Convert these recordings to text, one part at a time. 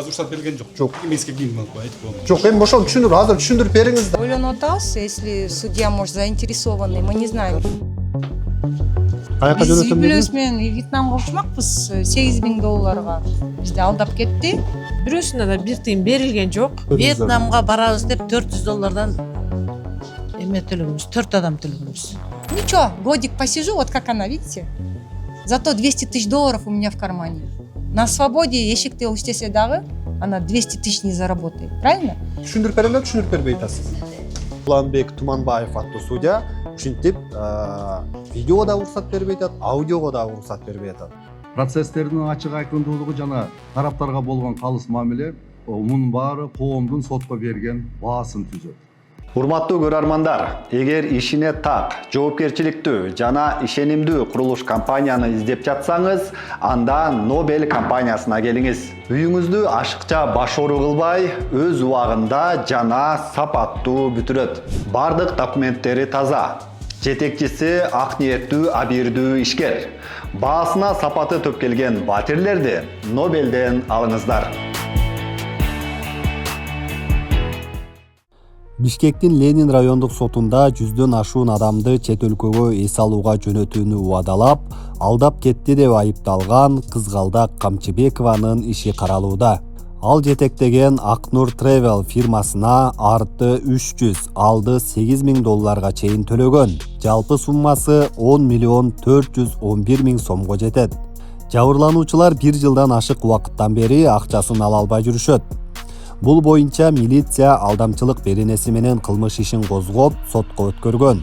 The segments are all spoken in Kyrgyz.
азыр уруксат берилген жок. Жок. Эмеске кийин айтып коем. Жок, эми ошону түшүндүр, азыр түшүндүрүп бериңиз да. Ойлонуп атабыз, если судья, может, заинтересованный, мы не знаем. Каяка Биз үй жөнөтөм бүлөсү дедиңиз? менен Вьетнамга учмакпыз, 8.000 долларга. Бизди алдап кетти. Бирөөсүнө да бир тыйын берилген жок. Вьетнамга барабыз деп 400 доллардан эме төлөгөнбүз, 4 адам төлөгөнбүз. Ничего, годик посижу, вот как она, видите? Зато 200 тысяч долларов у меня в кармане. На свободе эшикти иштесе дагы, она 200 тысяч не заработает, правильно? Түшүндүрүп берем деп түшүндүрүп бербей атасыз. Уланбек Туманбаев аттуу судья ушинтип видеого да уруксат бербей атат, аудиого да уруксат бербей атат. Процесстердин ачык айкындуулугу жана тараптарга болгон калыс мамиле мунун баары коомдун сотко берген баасын түзөт. Урматтуу көрөрмандар, эгер ишине так, жоопкерчиликтүү жана ишенимдүү курулуш компанияны издеп жатсаңыз, анда Nobel компаниясына келиңиз. Үйүңүздү ашыкча башору кылбай, өз убагында жана сапаттуу бүтүрөт. Бардык документтери таза. Жетекчиси ак ниеттүү, абийирдүү ишкер. Баасына сапаты төп келген батирлерди Nobelден алыңыздар. Бишкектин Ленин райондук сотунда 100дөн ашуун адамды чет өлкөгө эс алууга жөнөтүүнү убадалап, алдап кетти деп айыпталган Кызгалдак Камчыбекованын иши каралууда. Ал жетектеген Акнур Travel фирмасына арты 300, алды 8.000 долларга чейин төлөгөн. Жалпы суммасы 10 миллион 411 миң сомго жетет. Жабырлануучулар 1 жылдан ашык убакыттан бери акчасын ала албай жүрүшөт. Бул боюнча милиция алдамчылык беренеси менен кылмыш ишин козгоп, сотко өткөргөн.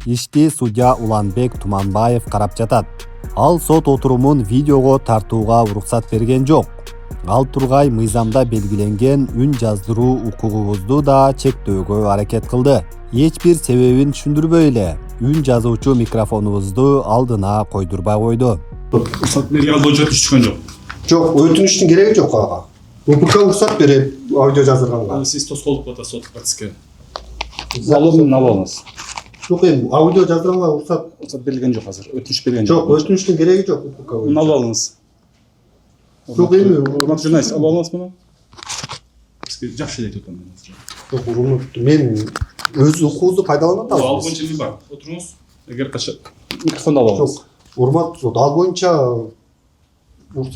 Ишти судья Уланбек Туманбаев карап жатат. Ал сот отурумун видеого тартууга уруксат берген жок. Ал тургай мыйзамда белгиленген үн жаздыруу укугубузду да чектөөгө аракет кылды. Эч бир себебин түшүндүрбөй эле үн жазуучу микрофонубузду алдына койдурбай койду. Уруксат берген боюнча түшкөн жок. Жок, өтүнүштүн кереги жок ага. УПК уруксат берет аудио жаздырганга. Сиз тоскоолдук атат сот процесске. Залогун алып алыңыз. Жок, эми аудио жаздырганга уруксат берилген жок азыр. Өтүнүш берген жок, өтүнүштүн кереги жок УПК. Муну алып алыңыз. Жок, эми урматтуу журналист, алып алыңыз муну. Бизге жакшы эле айтып атам. Жок, урматтуу, мен өз укугубузду пайдаланып атабыз. Ал боюнча эмне бар? Отуруңуз. Эгер кача микрофонду алып алыңыз. Жок, урматтуу, ал боюнча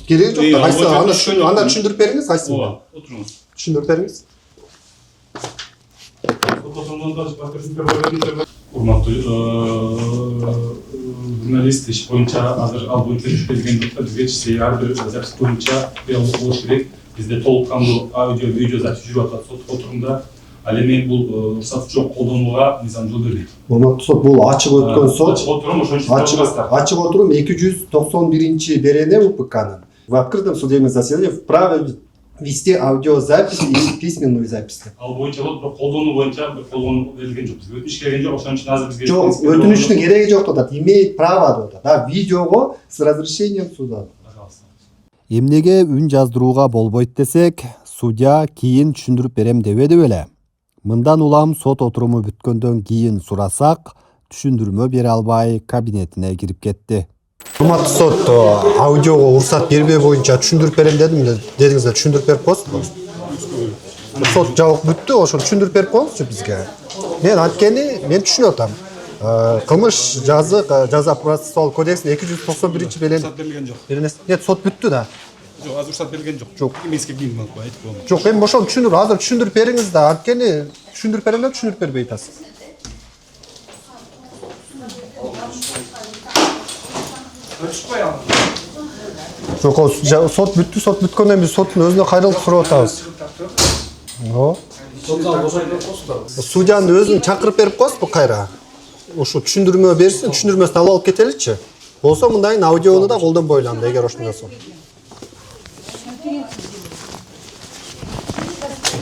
кереги жок да. Кайсы анда түшүндүрүп бериңиз, кайсы? Ооба, отуруңуз. Түшүндүрүп бериңиз. Урматтуу журналист, иш боюнча азыр ал боюнча түшүп келген жок да. Бизге чейин ар бир запись боюнча болуш керек. Бизде толук кандуу аудио, видео запись жүрүп атат сот отурумда. Ал эми бул уруксат жок колдонууга мыйзам жол бербейт. Урматтуу сот, бул ачык өткөн сот. Ачык отурум ошон үчүн Ачык отурум 291 берене УПКнын. В открытом судебном заседании вправе вести аудиозапись и письменную запись. Ал боюнча колдонуу боюнча бир колдонуу берилген жок. Бизге өтүнүш келген жок, ошон үчүн азыр бизге жок, өтүнүштүн кереги жок деп атат. Имеет право деп атат. Да, видеого с разрешением суда. Эмнеге үн жаздырууга болбойт десек, судья кийин түшүндүрүп берем дебеди беле. Мындан улам сот отуруму бүткөндөн кийин сурасак, түшүндүрмө бере албай кабинетине кирип кетти. Урматтуу сот, аудиого уруксат бербөө боюнча түшүндүрүп берем дедиңиз, түшүндүрүп берип коесузбу? Сот жабык бүттү, ошону түшүндүрүп берип коюңузчу бизге. Мен анткени мен түшүнүп атам. Кылмыш жаза процессуал кодекстин 291 берилген жок. Нет, сот бүттү да. Жок, азыр уруксат берилген жок. Жок. Эмеске кийин айтып коем. Жок, эми ошону азыр түшүндүрүп бериңиз да, анткени түшүндүрүп берем деп түшүндүрүп бербей атасыз. Жок, сот бүттү, сот бүткөндөн биз соттун өзүнө кайрылып сурап атабыз. Судьянын өзүн чакырып берип коесузбу кайра? Ушу түшүндүрмө берсин, түшүндүрмөсүн алып кетеличи. Болсо мындайын аудиону да колдонбой элем да, эгер ошондой болсо.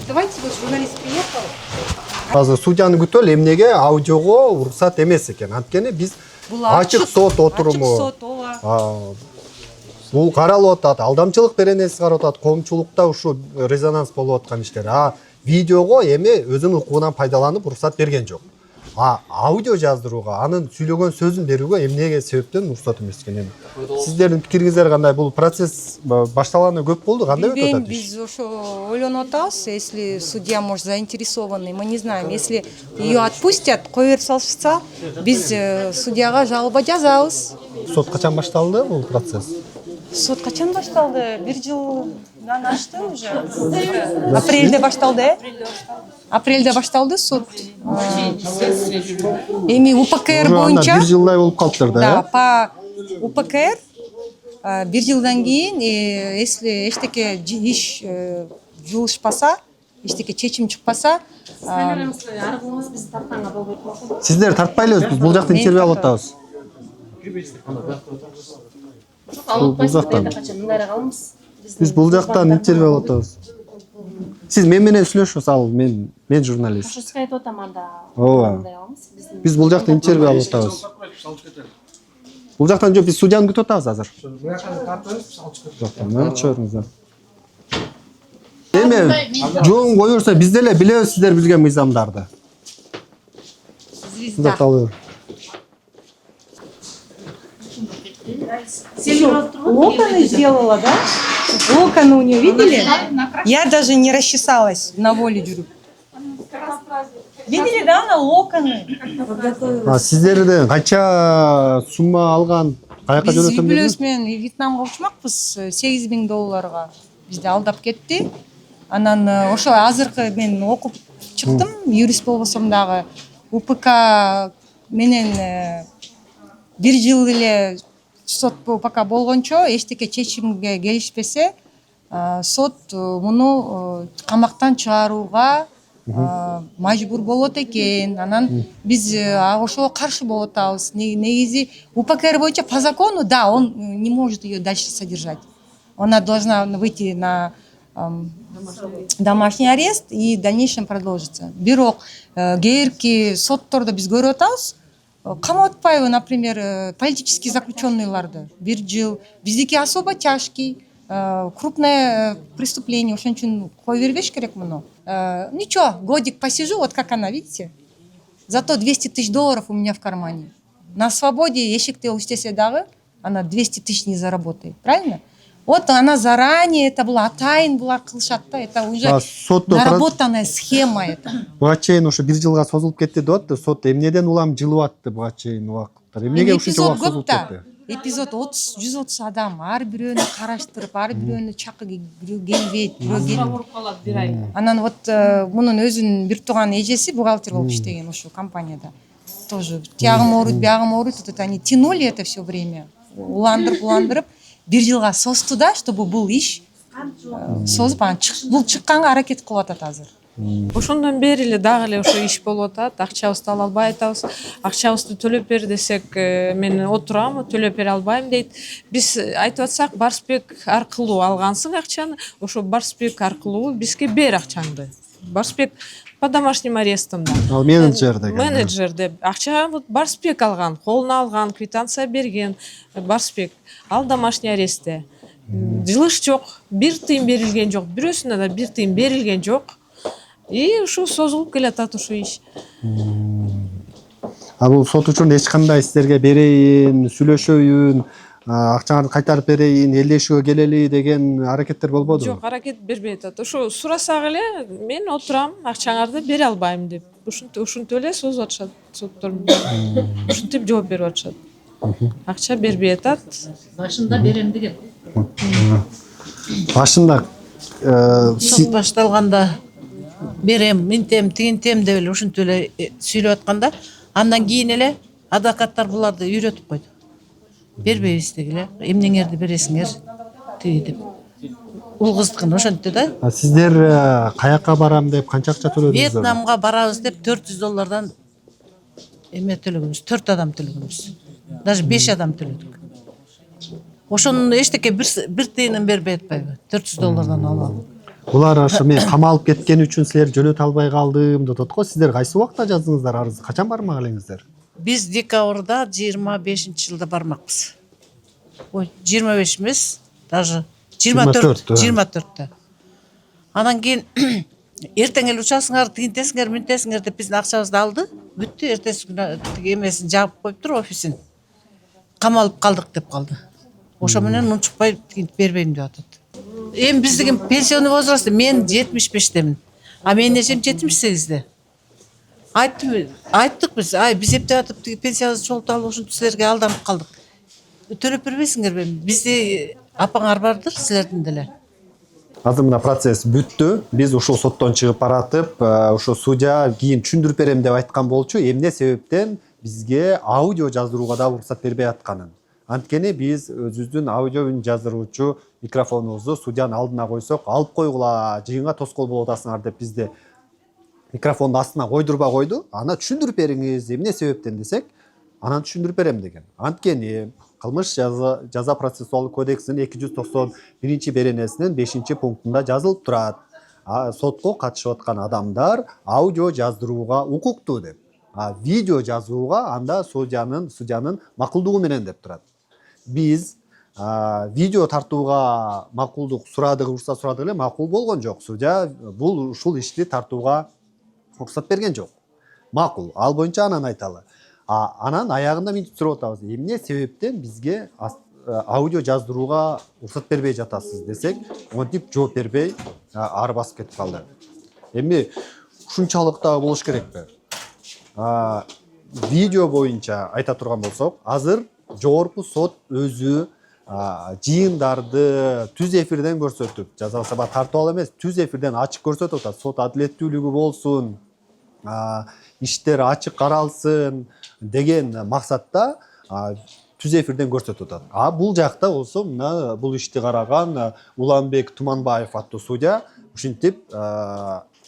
Давайте, вот журналист приехал. Азыр судьяны күтөлү, эмнеге аудиого уруксат эмес экен. Анткени биз ачык сот отуруму. Бул каралып атат, алдамчылык беренеси каралып атат, коомчулукта ушу резонанс болуп аткан иштер. Видеого эми өзүнүн укугунан пайдаланып уруксат берген жок. аудио жаздырууга, анын сүйлөгөн сөзүн берүүгө эмнеге себептен уруксат эмес экен эми? Сиздердин пикириңиздер кандай? Бул процесс башталганы көп болду, кандай өтүп Билбейм, атат иш? биз ошо ойлонуп атабыз, если судья, может, заинтересованный, мы не знаем. Если ее отпустят, кое берип салышса, биз судьяга жалоба жазабыз. Сот качан башталды бул процесс? Сот качан башталды? 1 жылдан ашты уже. Апрелде башталды, Апрелде башталды суд. Эми УПКР боюнча 1 жылдай болуп калыптыр да, да. по УПКР 1 жылдан кийин, если эчтеке иш жылышпаса, эчтеке чечим чыкпаса, Сиздер тартпай элебиз, биз бул жакта интервью алып атабыз. Бул жактан. Биз бул жактан интервью алып атабыз. Сиз мен менен сүйлөшүңүз, ал мен журналист. Ошо айтып атам анда. Ооба. Биз бул жакта интервью алып атабыз. Бул жактан жок, биз судьяны күтүп атабыз азыр. Жактан чыгыңыздар. Эми жолун кое берсе, биз деле билебиз сиздер билген мыйзамдарды. звезда. Локоны сделала, да? Локоны у нее, видели? Я даже не расчесалась на воле жүрүп. Видели, да, она локоны? Сиздерден канча сумма алган, каяка Биз жөнөтөм үй-бүлөбүз дедиңиз? менен Вьетнамга учмакпыз, $8.000. Бизди алдап кетти. Анан ошо азыркы мен окуп чыктым, юрист болбосом дагы УПК менен 1 жыл эле сот УПК болгончо эчтеке чечимге келишпесе, сот муну камактан чыгарууга мажбур болот экен. Анан биз ошого каршы болуп атабыз. Негизи УПКР боюнча по закону, да, он не может ее дальше содержать. Она должна выйти на домашний арест и в дальнейшем продолжится. Бирок кээерки соттордо биз көрүп атабыз. Камап атпайбы, например, политический заключенныйларды 1 жыл. Биздики особо тяжкий, крупное преступление, ошон үчүн кое бербеш керек муну. Ничего, годик посижу, вот как она, видите? Зато $200 000 у меня в кармане. На свободе эшикте иштесе дагы она 200 000 не заработает, правильно? Вот она заранее, это была атайын булар кылышат да, это уже наработанная схема это. Буга чейин ошо 1 жылга созулуп кетти деп атты. Сот эмнеден улам жылып атты буга чейин убакыттар. Эмнеге ушунча убакыт созулуп кетти? Эпизод 130 адам, ар бирөөнү караштырып, ар бирөөнү чакы келбейт, бирөө келип. Анан вот мунун өзүнүн бир тууган эжеси бухгалтер болуп иштеген ошо компанияда. Тоже тиягым ооруйт, биягым ооруйт, вот это они тянули это все время. Уландырып 1 жылга созду да, чтобы бул иш созуп бул чыкканга аракет кылып атат азыр. Ошондон бери эле дагы эле ошо иш болуп атат. Акчабызды ала албай атабыз. Акчабызды төлөп бер десек, мен отурам, төлөп бере албайм дейт. Биз айтып атсак, Барсбек аркылуу алгансың акчаны, ошо Барсбек аркылуу бизге бер акчаңды. Барсбек по домашним арестам да. Ал менеджер деген. Менеджер деп акча вот Барсбек алган, колуна алган, квитанция берген Барсбек. Ал домашний арестте. Жылыш жок, 1 тыйын берилген жок, бирөөсүнө да 1 тыйын берилген жок. И ушу созулуп келатат ушу иш. Бул сот үчүн эч кандай сиздерге берейин, сүйлөшөйүн, акчаңарды кайтарып берейин, элдешүүгө келели деген аракеттер болбодубу? Жок, аракет бербей атат. Ошо сурасак эле мен отурам, акчаңарды бере албайм деп. Ушинтип эле созуп атышат соттор. Ушинтип жооп берип атышат. Акча бербей атат. Башында берем деген. Башында Сот башталганда берем, минтем, тигинтем деп эле ушинтип эле сүйлөп атканда, андан кийин эле адвокаттар буларды үйрөтүп койду. Бербейбиз дегиле, эмнеңерди бересиңер тиги деп. Ул кыздыкын ошентти да. Сиздер каяка барам деп канча акча төлөдүңүз? Вьетнамга барабыз деп $400 эме төлөгөнбүз, 4 адам төлөгөнбүз. Даже 5 адам төлөдүк. Ошонун эчтеке бир тыйынын бербей атпайбы? $400 алып. Булар ошо мен камалып кеткен үчүн силер жөнөтө албай калдым деп атат го. Сиздер кайсы убакта жаздыңыздар арызды? Качан бармак элеңиздер? Биз декабрда 25-жылда бармакпыз. Ой, 25 эмес, даже 24-та. Анан кийин эртең эле учасыңар, тигинтесиңер, минтесиңер деп биздин акчабызды алды. бүттү, эртеси күнү эмесин жаап коюптур, офисин. Камалып калдык деп калды. Ошо менен унчукпай бербейм деп атат. Эми биздики пенсионный возраст, мен 75-темин. А менин эжем 78-де. Айттык биз, биз эптеп атып пенсиябызды чогултуп алып ушинтип силерге алданып калдык. Төлөп бербейсиңерби? Бизде апаңар бардыр, силердин деле. Азыр мына процесс бүттү. Биз ушул соттон чыгып баратып, ошо судья кийин түшүндүрүп берем деп айткан болчу. Эмне себептен бизге аудио жаздырууга да уруксат бербей атканын. Анткени биз өзүбүздүн аудио үн жаздыруучу микрофонубузду судьянын алдына койсок, алып койгула, жыйынга тоскоол болуп атасыңар деп бизди микрофондун астына койдурбай койду. Ана түшүндүрүп бериңиз, эмне себептен десек, анан түшүндүрүп берем деген. Анткени кылмыш жаза процессуалдык кодексинин 291 беренесинин 5 пунктунда жазылып турат. Сотко катышып аткан адамдар аудио жаздырууга укуктуу деп. Видео жазууга анда судьянын макулдугу менен деп турат. Биз видео тартууга макулдук сурадык, уруксат сурадык эле, макул болгон жок. Судья бул ушул ишти тартууга уруксат берген жок. Макул. Ал боюнча анан айталы. Анан аягында мынтип сурап атабыз. Эмне себептен бизге аудио жаздырууга уруксат бербей жатасыз десек, монтип жооп бербей ары басып кетип калды. Эми ушунчалык да болуш керекпи? Видео боюнча айта турган болсок, азыр жогорку сот өзү жыйындарды түз эфирден көрсөтүп, жаза саба тартып алып эмес, түз эфирден ачык көрсөтүп атат. Сот адилеттүүлүгү болсун, иштер ачык каралсын деген максатта түз эфирден көрсөтүп атат. Бул жакта болсо мына бул ишти караган Уланбек Туманбаев аттуу судья ушинтип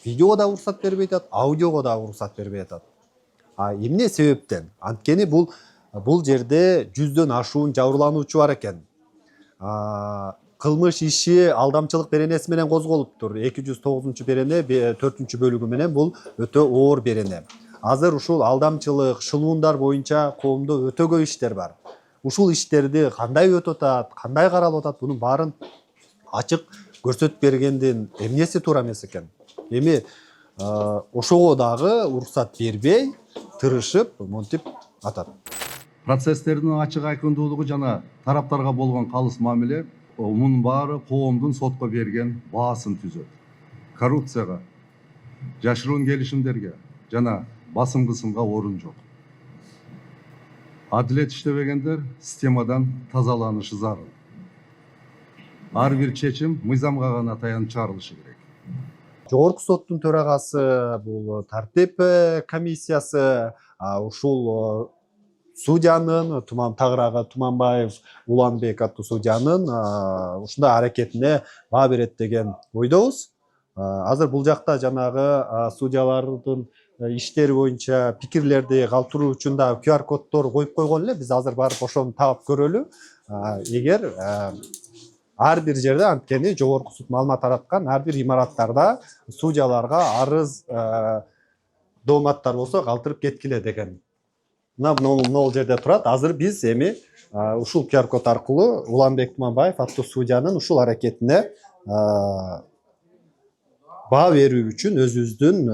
видеого да уруксат бербей атат, аудиого да уруксат бербей атат. Эмне себептен? Анткени бул жерде 100дөн ашуун жабырлануучу бар экен. Кылмыш иши алдамчылык беренеси менен козголуптур. 209 берене 4 бөлүгү менен бул өтө оор берене. Азыр ушул алдамчылык, шылуундар боюнча коомдо өтө көп иштер бар. Ушул иштерди кандай өтүп атат, кандай каралып атат, бунун баарын ачык көрсөтүп бергендин эмнеси туура эмес экен. Эми ошого дагы уруксат бербей, тырышып, монтип атат. Процесстердин ачык айкындуулугу жана тараптарга болгон калыс мамиле мунун баары коомдун сотко берген баасын түзөт. Коррупцияга, жашыруун келишимдерге жана басым кысымга орун жок. Адилет иштебегендер системадан тазаланышы зарыл. Ар бир чечим мыйзамга гана таянып чыгарылышы керек. Жогорку соттун төрагасы, бул тартип комиссиясы ушул судьянын, тагыраагы Туманбаев Уланбек аттуу судьянын ушундай аракетине баа берет деген ойдобуз. Азыр бул жакта жанагы судьялардын иштери боюнча пикирлерди калтыруу үчүн да QR коддор коюп койгон эле. Биз азыр барып ошону таап көрөлү. Эгер ар бир жерде, анткени жогорку суд маалымат тараткан, ар бир имараттарда судьяларга арыз дооматтар болсо калтырып кеткиле деген. Мына жерде турат. Азыр биз эми ушул QR код аркылуу Уланбек Туманбаев аттуу судьянын ушул аракетине баа берүү үчүн өзүбүздүн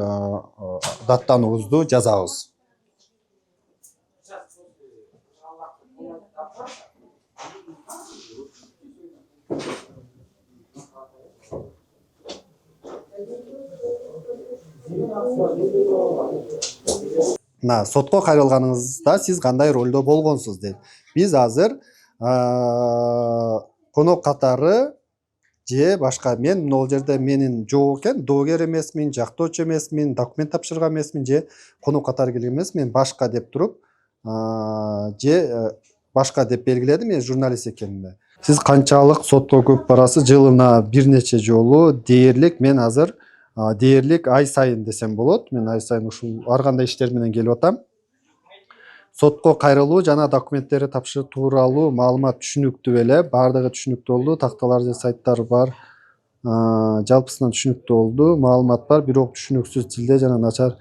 даттануубузду жазабыз. Сотко кайрылганыңызда сиз кандай ролдо болгонсуз дейт. Биз азыр конок катары же башка, мен могул жерде менин жок экен, доогер эмесмин, жактоочу эмесмин, документ тапшырган эмесмин, же конок катары келген эмес, мен башка деп туруп, же башка деп белгиледим, мен журналист экенимди. Сиз канчалык сотко көп барасыз? Жылына бир нече жолу дээрлик. Мен азыр дээрлик ай сайын десем болот. Мен ай сайын ушул ар кандай иштер менен келип атам. Сотко кайрылуу жана документтерди тапшыруу тууралуу маалымат түшүнүктүү эле. Бардыгы түшүнүктүү болду. Такталар же сайттар бар. Жалпысынан түшүнүктүү болду. Маалымат бар, бирок түшүнүксүз тилде жана начар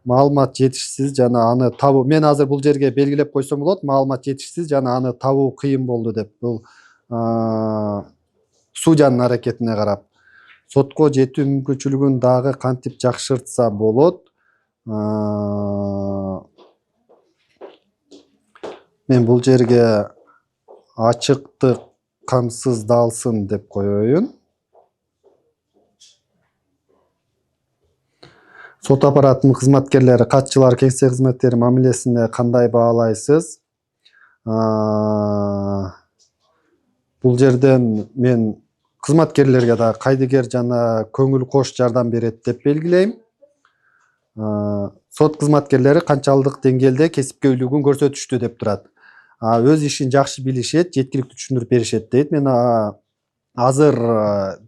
маалымат жетишсиз жана аны табуу. Мен азыр бул жерге белгилеп койсом болот. Маалымат жетишсиз жана аны табуу кыйын болду деп. Бул судьянын аракетине карап. Сотко жетүү мүмкүнчүлүгүн дагы кантип жакшыртса болот? Мен бул жерге ачыктык камсыздалсын деп коеюн. Сот аппаратынын кызматкерлери, катчылар кеңсе кызматтери мамилесине кандай баалайсыз? Бул жерден мен кызматкерлерге да кайдыгер жана көңүл кош жардам берет деп белгилейм. Сот кызматкерлери канчалык деңгээлде кесипкөйлүгүн көрсөтүштү деп турат. Өз ишин жакшы билишет, жеткиликтүү түшүндүрүп беришет дейт. Мен азыр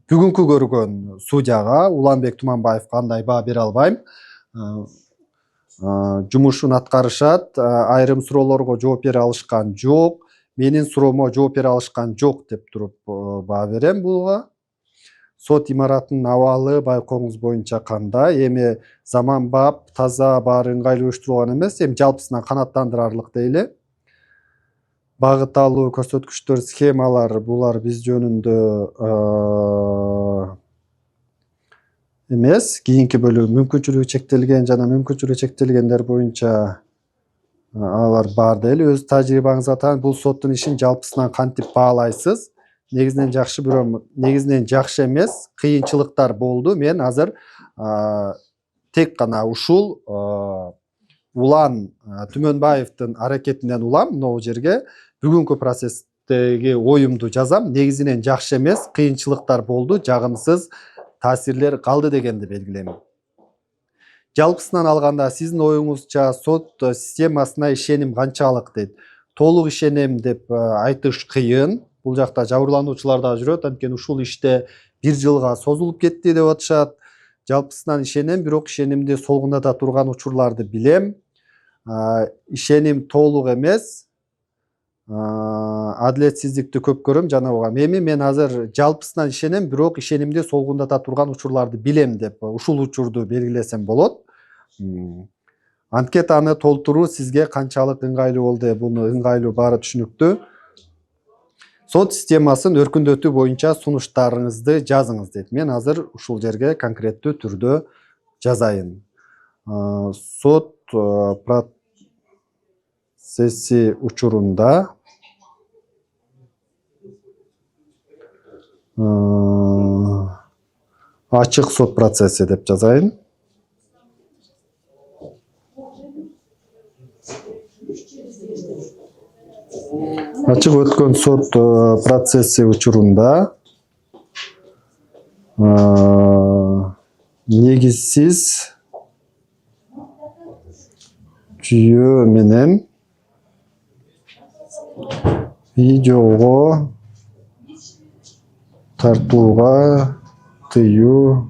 бүгүнкү көргөн судьяга Уланбек Туманбаевга кандай баа бере албайм. Жумушун аткарышат, айрым суроолорго жооп бере алышкан жок, менин суроомо жооп бере алышкан жок деп туруп баа берем буга. Сот имаратынын абалы байкооңуз боюнча кандай? Эми заманбап, таза, баары ыңгайлуу уюштурулган эмес, эми жалпысынан канааттандырарлык дейли. Багыт алуу көрсөткүчтөр, схемалар булар биз жөнүндө эмес. Кийинки бөлүгү мүмкүнчүлүгү чектелген жана мүмкүнчүлүгү чектелгендер боюнча алар бар дейли. Өз тажрыйбаңызга таан бул соттун ишин жалпысынан кантип баалайсыз? Негизинен жакшы, бирок негизинен жакшы эмес, кыйынчылыктар болду. Мен азыр тек гана ушул Улан Түмөнбаевдин аракетинен улам могу жерге бүгүнкү процесстеги оюмду жазам. Негизинен жакшы эмес, кыйынчылыктар болду, жагымсыз таасирлер калды дегенди белгилейм. Жалпысынан алганда сиздин оюңузча сот системасына ишеним канчалык дейт? Толук ишенем деп айтыш кыйын. Бул жакта жабырлануучулар да жүрөт, анткени ушул иште 1 жылга созулуп кетти деп атышат. Жалпысынан ишенем, бирок ишенимди солгундата турган учурларды билем. Ишеним толук эмес. Адилетсиздикти көп көрөм жана буга. Эми мен азыр жалпысынан ишенем, бирок ишенимди солгундата турган учурларды билем деп ушул учурду белгилесем болот. Анкетаны толтуруу сизге канчалык ыңгайлуу болду? Буну ыңгайлуу, баары түшүнүктүү. Сот системасын өркүндөтүү боюнча сунуштарыңызды жазыңыз дейт. Мен азыр ушул жерге конкреттүү түрдө жазайын. Сот процесси учурунда ачык сот процесси деп жазайын. Ачык өткөн сот процесси учурунда негизсиз жүйө менен видеого тартууга тыюу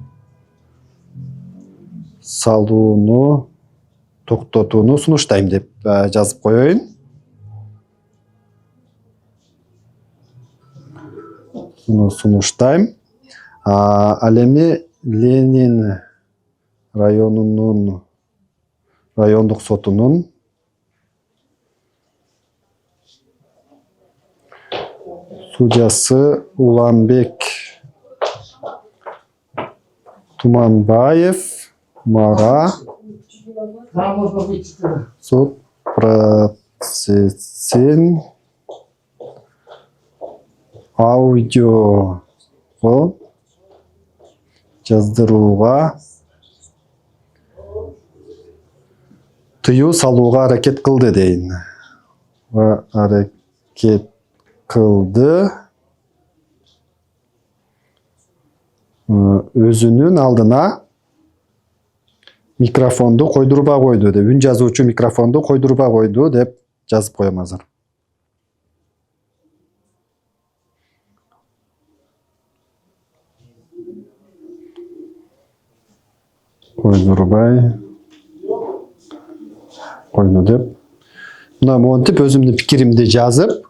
салууну токтотууну сунуштайм деп жазып коеюн. Сунуштайм. Ал эми Ленин районунун райондук сотунун судьясы Уланбек Туманбаев мага сот процессин аудиого жаздырууга тыюу салууга аракет кылды дейин. Аракет кылды. Өзүнүн алдына микрофонду койдурбай койду деп, үн жазуучу микрофонду койдурбай койду деп жазып коем азыр. Койдурбай койду деп. Мына монтип өзүмдүн пикиримди жазып,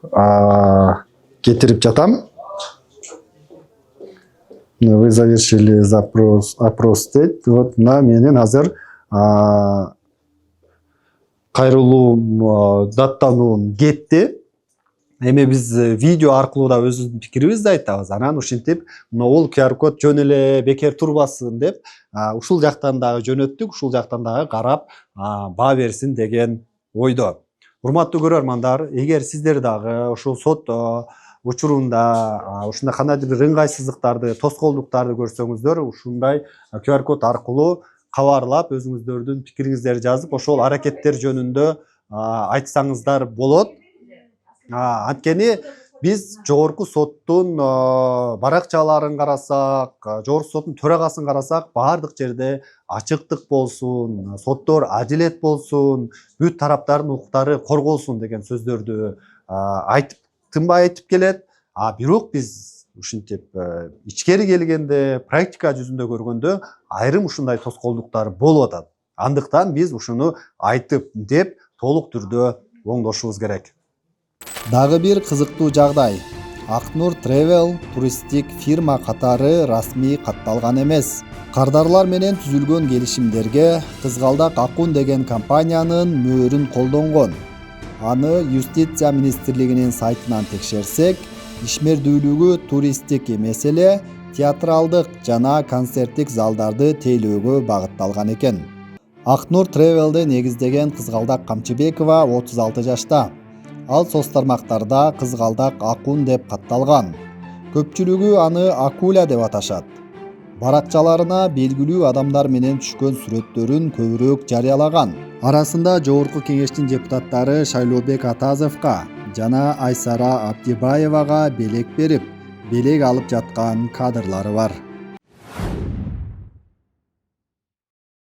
кетирип жатам. Вы завершили опрос дейт. Вот мына менин азыр кайрылуум даттануум кетти. Эми биз видео аркылуу да өзүбүздүн пикирибизди айтабыз. Анан ушинтип ол QR код жөн эле бекер турбасын деп ушул жактан дагы жөнөттүк, ушул жактан дагы карап баа берсин деген ойдо. Урматтуу көрөрмандар, эгер сиздер дагы ушул сот учурунда ушундай кандайдыр бир ыңгайсыздыктарды, тоскоолдуктарды көрсөңүздөр, ушундай QR код аркылуу кабарлап, өзүңүздөрдүн пикириңиздерди жазып, ошол аракеттер жөнүндө айтсаңыздар болот. Анткени биз жогорку соттун баракчаларын карасак, жогорку соттун төрагасын карасак, баардык жерде ачыктык болсун, соттор адилет болсун, бүт тараптардын укуктары корголсун деген сөздөрдү тынбай айтып келет. Бирок биз ушинтип ичкери келгенде, практика жүзүндө көргөндө айрым ушундай тоскоолдуктар болуп атат. Андыктан биз ушуну айтып деп толук түрдө оңдошубуз керек. Дагы бир кызыктуу жагдай. Акнур Travel туристтик фирма катары расмий катталган эмес. Кардарлар менен түзүлгөн келишимдерге Кызгалдак Акун деген компаниянын мөөрүн колдонгон. Аны Юстиция министрлигинин сайтынан текшерсек, ишмердүүлүгү туристтик эмес эле театралдык жана концерттик залдарды тейлөөгө багытталган экен. Акнур Travel'ди негиздеген Кызгалдак Камчыбекова 36 жашта. Ал соц тармактарда Кызгалдак Акун деп катталган. Көпчүлүгү аны Акуля деп аташат. Баракчаларына белгилүү адамдар менен түшкөн сүрөттөрүн көбүрөөк жарыялаган. Арасында Жогорку кеңештин депутаттары Шайлообек Атазовго жана Айсара Абдибаевага белек берип, белек алып жаткан кадрлары бар.